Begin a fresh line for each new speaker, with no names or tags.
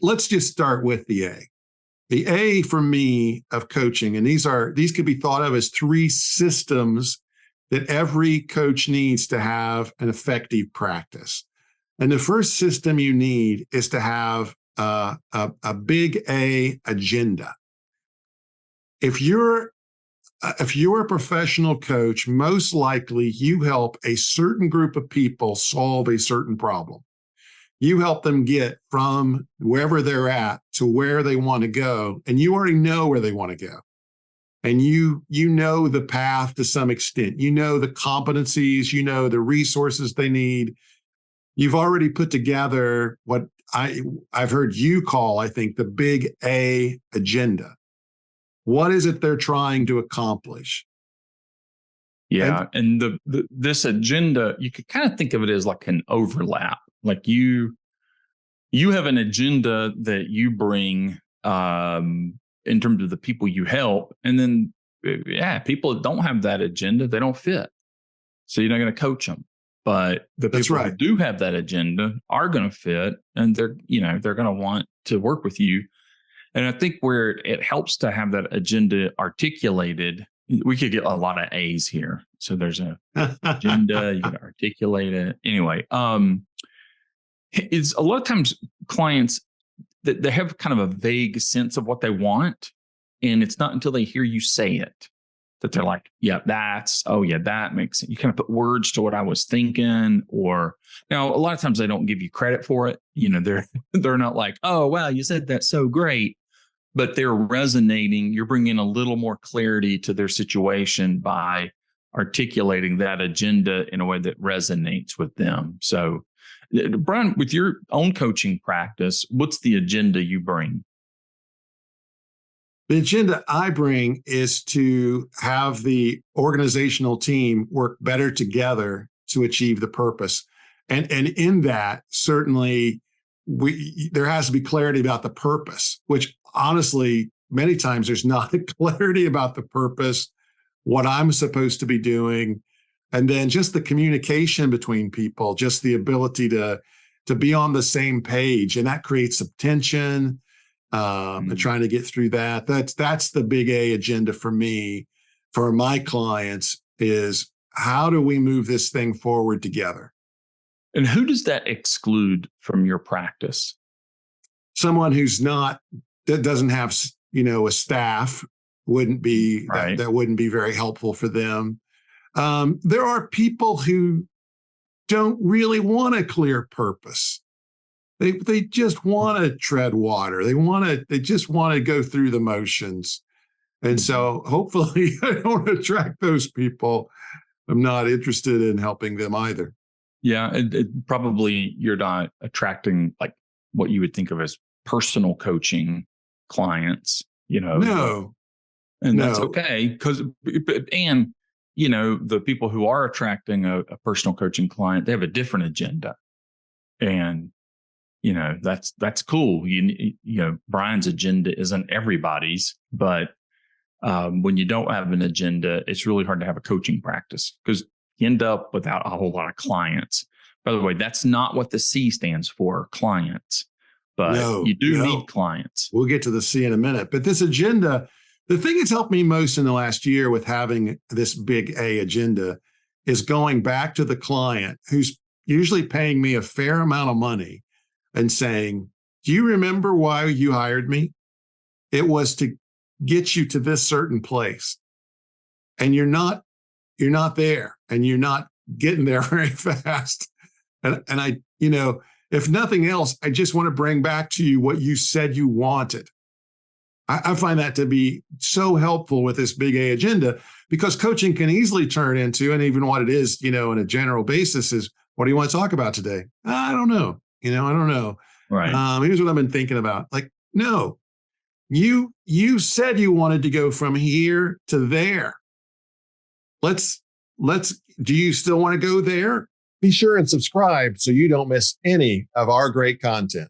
let's just start with the A. The A for me of coaching, and these could be thought of as three systems that every coach needs to have an effective practice. And the first system you need is to have a big A agenda. If you're a professional coach, most likely you help a certain group of people solve a certain problem. You help them get from wherever they're at to where they want to go, and you already know where they want to go. And you know the path to some extent. You know the competencies, you know the resources they need. You've already put together what I've heard you call, I think, the big A agenda. What is it they're trying to accomplish?
Yeah, and this agenda, you could kind of think of it as like an overlap. Like you have an agenda that you bring in terms of the people you help, and then people that don't have that agenda, they don't fit. So you're not going to coach them. But the people who do have that agenda are going to fit, and they're going to want to work with you. And I think where it helps to have that agenda articulated, we could get a lot of A's here. So there's an agenda, you got to articulate it. Anyway, it's a lot of times clients that they have kind of a vague sense of what they want. And it's not until they hear you say it that they're like, that makes sense. You kind of put words to what I was thinking. Or now a lot of times they don't give you credit for it. They're not like, oh, wow, you said that so great. But they're resonating. You're bringing a little more clarity to their situation by articulating that agenda in a way that resonates with them. So, Brian, with your own coaching practice, what's the agenda you bring?
The agenda I bring is to have the organizational team work better together to achieve the purpose. And in that, certainly, there has to be clarity about the purpose, which honestly, many times there's not a clarity about the purpose, what I'm supposed to be doing, and then just the communication between people, just the ability to be on the same page, and that creates some tension. And trying to get through that. That's the big A agenda for me, for my clients, is how do we move this thing forward together?
And who does that exclude from your practice?
Someone that doesn't have, a staff wouldn't be, right. that wouldn't be very helpful for them. There are people who don't really want a clear purpose. They just want to tread water. They just want to go through the motions. And so hopefully I don't attract those people. I'm not interested in helping them either.
Yeah. Probably you're not attracting like what you would think of as personal coaching clients,
No.
And that's okay. And the people who are attracting a personal coaching client, they have a different agenda. And that's cool. Brian's agenda isn't everybody's, but when you don't have an agenda, it's really hard to have a coaching practice because you end up without a whole lot of clients. By the way, that's not what the C stands for, clients, but you do need clients.
We'll get to the C in a minute, but this agenda, the thing that's helped me most in the last year with having this big A agenda is going back to the client who's usually paying me a fair amount of money and saying, do you remember why you hired me? It was to get you to this certain place. And you're not there, and you're not getting there very fast. And I, if nothing else, I just want to bring back to you what you said you wanted. I find that to be so helpful with this big A agenda, because coaching can easily turn into, and even what it is, on a general basis is, what do you want to talk about today? I don't know. I don't know.
Right.
Here's what I've been thinking about. Like, no, you said you wanted to go from here to there. Do you still want to go there? Be sure and subscribe so you don't miss any of our great content.